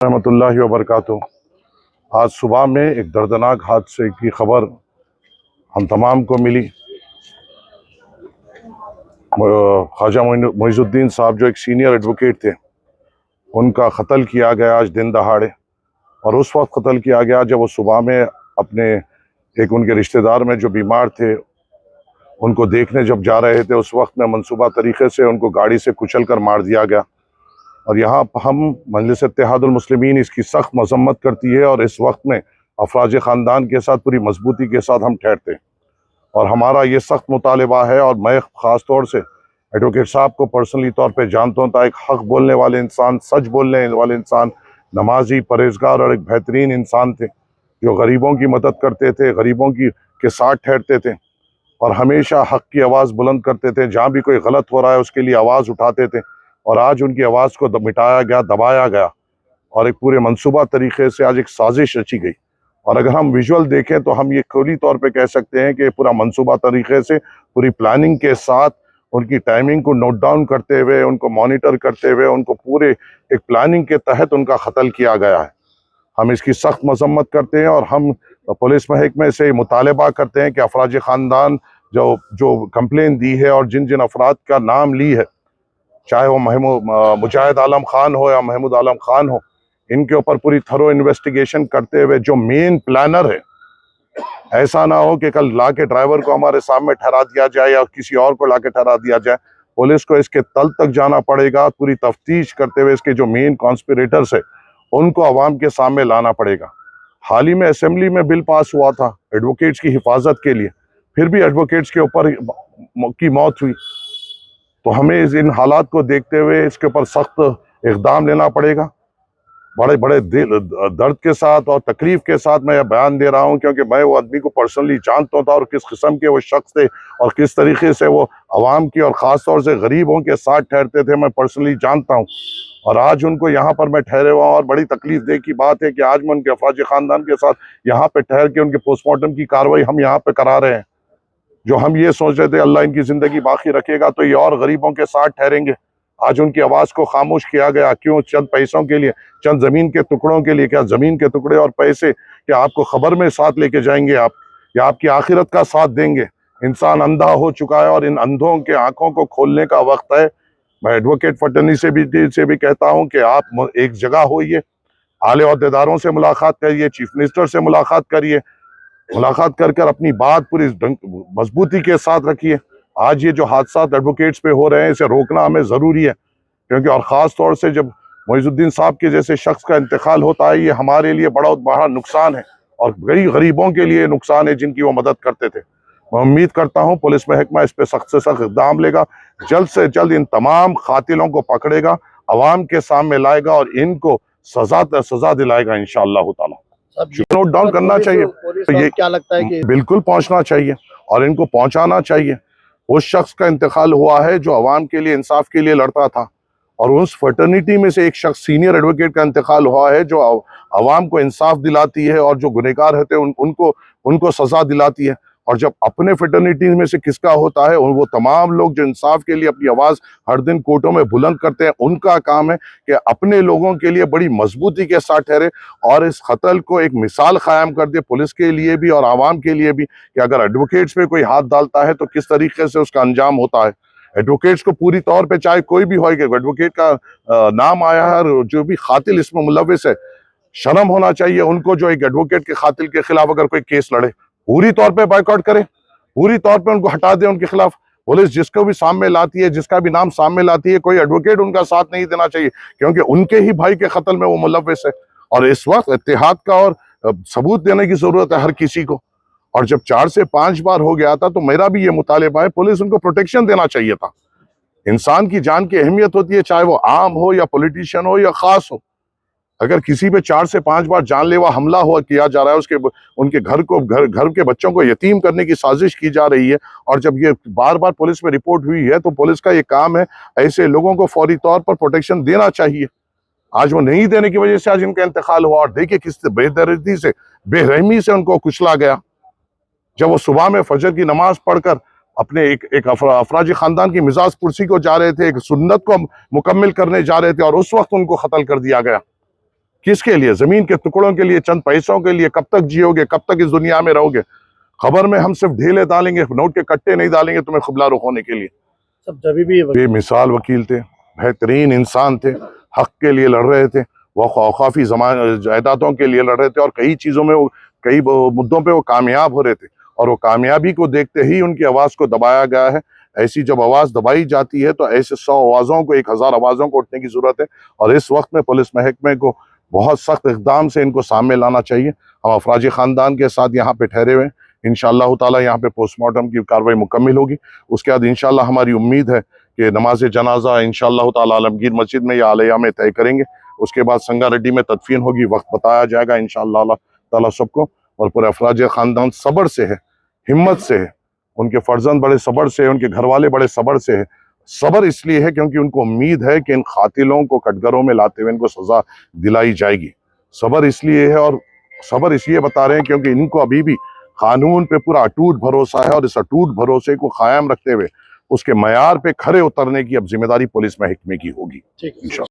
रहमतुल्लाहि व बरकातुहू। आज सुबह में एक दर्दनाक हादसे की खबर हम तमाम को मिली। ख्वाजा मोइनुद्दीन साहब जो एक सीनियर एडवोकेट थे, उनका कत्ल किया गया आज दिन दहाड़े। और उस वक्त कत्ल किया गया जब वो सुबह में अपने एक उनके रिश्तेदार में जो बीमार थे उनको देखने जब जा रहे थे, उस वक्त में मनसूबा तरीके से उनको गाड़ी से कुचल कर मार दिया गया। और यहाँ हम मजलिस इत्तेहादुल मुस्लिमीन इसकी सख्त मजम्मत करती है और इस वक्त में अफराज ख़ानदान के साथ पूरी मजबूती के साथ हम ठहरते हैं। और हमारा ये सख्त मुतालबा है, और मैं ख़ास तौर से एडवोकेट साहब को पर्सनली तौर पे जानता हूँ, एक हक़ बोलने वाले इंसान, सच बोलने वाले इंसान, नमाजी, परहेजगार और एक बेहतरीन इंसान थे जो गरीबों की मदद करते थे, गरीबों की के साथ ठहरते थे और हमेशा हक़ की आवाज़ बुलंद करते थे। जहाँ भी कोई गलत हो रहा है उसके लिए आवाज़ उठाते थे। और आज उनकी आवाज़ को मिटाया गया, दबाया गया और एक पूरे मंसूबा तरीके से आज एक साजिश रची गई। और अगर हम विजुअल देखें तो हम ये खुली तौर पे कह सकते हैं कि पूरा मंसूबा तरीके से, पूरी प्लानिंग के साथ, उनकी टाइमिंग को नोट डाउन करते हुए, उनको मॉनिटर करते हुए, उनको पूरे एक प्लानिंग के तहत उनका कत्ल किया गया है। हम इसकी सख्त मजम्मत करते हैं और हम पुलिस महकमे से मुतालबा करते हैं कि अफराज ख़ानदान जो जो कंप्लेन दी है और जिन जिन अफराद का नाम ली है, चाहे वो मुजाहिद आलम खान हो या महमूद आलम खान हो, इनके ऊपर पूरी थरो इन्वेस्टिगेशन करते हुए जो मेन प्लानर है, ऐसा ना हो कि कल ला के ड्राइवर को हमारे सामने ठहरा दिया जाए या किसी और को ला के ठहरा दिया जाए। पुलिस को इसके तल तक जाना पड़ेगा, पूरी तफ्तीश करते हुए इसके जो मेन कॉन्स्पिरेटर्स है उनको अवाम के सामने लाना पड़ेगा। हाल ही में असेंबली में बिल पास हुआ था एडवोकेट्स की हिफाजत के लिए, फिर भी एडवोकेट्स के ऊपर की मौत हुई। तो हमें इन हालात को देखते हुए इसके ऊपर सख्त इक़दाम लेना पड़ेगा। बड़े बड़े दर्द के साथ और तकलीफ के साथ मैं यह बयान दे रहा हूँ, क्योंकि मैं वो आदमी को पर्सनली जानता था और किस किस्म के वो शख्स थे और किस तरीके से वो आवाम की और ख़ास तौर से गरीबों के साथ ठहरते थे, मैं पर्सनली जानता हूँ। और आज उनको यहाँ पर मैं ठहरे हुआ हूँ और बड़ी तकलीफ दे की बात है कि आज मैं उनके अफराज ख़ानदान के साथ यहाँ पर ठहर के उनके पोस्टमार्टम की कार्रवाई हम यहाँ पर करा रहे हैं। जो हम ये सोच रहे थे अल्लाह इनकी ज़िंदगी बाकी रखेगा तो ये और गरीबों के साथ ठहरेंगे, आज उनकी आवाज़ को खामोश किया गया। क्यों? चंद पैसों के लिए, चंद ज़मीन के टुकड़ों के लिए। क्या ज़मीन के टुकड़े और पैसे क्या आपको खबर में साथ लेके जाएंगे आप, या आपकी आखिरत का साथ देंगे? इंसान अंधा हो चुका है और इन अंधों के आंखों को खोलने का वक्त है। मैं एडवोकेट फटनी से भी कहता हूँ कि आप एक जगह होइए, आले ओहदेदारों से मुलाकात करिए, चीफ मिनिस्टर से मुलाकात करिए, मुलाकात कर अपनी बात पूरी मजबूती के साथ रखिए। आज ये जो हादसा एडवोकेट्स पे हो रहे हैं, इसे रोकना हमें ज़रूरी है, क्योंकि और ख़ास तौर से जब मोइनुद्दीन साहब के जैसे शख्स का इंतकाल होता है, ये हमारे लिए बड़ा नुकसान है और कई गरीबों के लिए नुकसान है जिनकी वो मदद करते थे। मैं उम्मीद करता हूँ पुलिस महकमा इस पर सख्त से सख्त इक़दाम लेगा, जल्द से जल्द इन तमाम कातिलों को पकड़ेगा, अवाम के सामने लाएगा और इनको सजा दिलाएगा इंशाअल्लाह ताला। नोट डाउन करना चाहिए, तो ये क्या लगता है कि बिल्कुल पहुंचना चाहिए और इनको पहुंचाना चाहिए। उस शख्स का इंतकाल हुआ है जो अवाम के लिए, इंसाफ के लिए लड़ता था, और उस फर्टर्निटी में से एक शख्स, सीनियर एडवोकेट का इंतकाल हुआ है जो अवाम को इंसाफ दिलाती है और जो गुनहगार होते हैं उनको सजा दिलाती है। और जब अपने फर्टर्निटी में से किसका होता है, वो तमाम लोग जो इंसाफ के लिए अपनी आवाज़ हर दिन कोर्टों में बुलंद करते हैं, उनका काम है कि अपने लोगों के लिए बड़ी मजबूती के साथ ठहरे और इस कत्ल को एक मिसाल कायम कर दे पुलिस के लिए भी और आवाम के लिए भी, कि अगर एडवोकेट्स पे कोई हाथ डालता है तो किस तरीके से उसका अंजाम होता है। एडवोकेट्स को पूरी तौर पे, चाहे कोई भी हो, एडवोकेट का नाम आया है और जो भी कातिल इसमें मुलविस है, शर्म होना चाहिए उनको जो एक एडवोकेट के कातिल के खिलाफ अगर कोई केस लड़े, पूरी तौर पे बायकॉट करे, पूरी तौर पे उनको हटा दे उनके खिलाफ। पुलिस जिसको भी सामने लाती है, जिसका भी नाम सामने लाती है, कोई एडवोकेट उनका साथ नहीं देना चाहिए, क्योंकि उनके ही भाई के कत्ल में वो मुलविस है। और इस वक्त इत्तेहाद का और सबूत देने की जरूरत है हर किसी को। और जब 4 से 5 बार हो गया था तो मेरा भी ये मुतालिबा है, पुलिस उनको प्रोटेक्शन देना चाहिए था। इंसान की जान की अहमियत होती है, चाहे वो आम हो या पॉलिटिशियन हो या खास हो। अगर किसी पे 4 से 5 बार जानलेवा हमला किया जा रहा है, उनके घर के बच्चों को यतीम करने की साजिश की जा रही है, और जब ये बार बार पुलिस में रिपोर्ट हुई है, तो पुलिस का ये काम है ऐसे लोगों को फौरी तौर पर प्रोटेक्शन देना चाहिए। आज वो नहीं देने की वजह से आज इनका इंतकाल हुआ, और देखिए किस बेदर्दी से, बेरहमी से उनको कुचला गया। जब वो सुबह में फजर की नमाज पढ़कर अपने एक अफराज खानदान की मिजाज पुरसी को जा रहे थे, एक सुन्नत को मुकम्मल करने जा रहे थे, और उस वक्त उनको कत्ल कर दिया गया। किसके लिए? जमीन के टुकड़ों के लिए, चंद पैसों के लिए? कब तक जियोगे, कब तक इस दुनिया में रहोगे? खबर में हम सिर्फ ढेले डालेंगे, नोट के कट्टे नहीं डालेंगे तुम्हें खुबला रुख होने के लिए। सब जब भी बेमिसाल वकील थे, बेहतरीन इंसान थे, हक के लिए लड़ रहे थे, वो औकाफी जायदादों के लिए लड़ रहे थे, और कई चीज़ों में कई मुद्दों पे वो कामयाब हो रहे थे। और वो कामयाबी को देखते ही उनकी आवाज़ को दबाया गया है। ऐसी जब आवाज़ दबाई जाती है तो ऐसे 100 आवाज़ों को, 1000 आवाज़ों को उठने की ज़रूरत है। और इस वक्त में पुलिस महकमे को बहुत सख्त इक़दाम से इनको सामने लाना चाहिए। हम अफराज ख़ानदान के साथ यहाँ पे ठहरे हुए हैं। इंशाअल्लाह ताला यहाँ पे पोस्टमार्टम की कार्रवाई मुकम्मिल होगी। उसके बाद इंशाअल्लाह हमारी उम्मीद है कि नमाज जनाजा इंशाअल्लाह ताला आलमगीर मस्जिद में या आलिया में तय करेंगे। उसके बाद संगारेड्डी में तदफीन होगी, वक्त बताया जाएगा इंशाअल्लाह ताला सबको। और पूरे अफराज ख़ानदान सब्र से है, हिम्मत से है, उनके फर्जंद बड़े सब्र से है, उनके घर वाले बड़े सब्र से है। सब्र इसलिए है क्योंकि उनको उम्मीद है कि इन कातिलों को कटघरों में लाते हुए इनको सजा दिलाई जाएगी। सब्र इसलिए है, और सब्र इसलिए बता रहे हैं क्योंकि इनको अभी भी कानून पे पूरा अटूट भरोसा है, और इस अटूट भरोसे को कायम रखते हुए उसके मयार पे खरे उतरने की अब जिम्मेदारी पुलिस महकमे की होगी। ठीक है।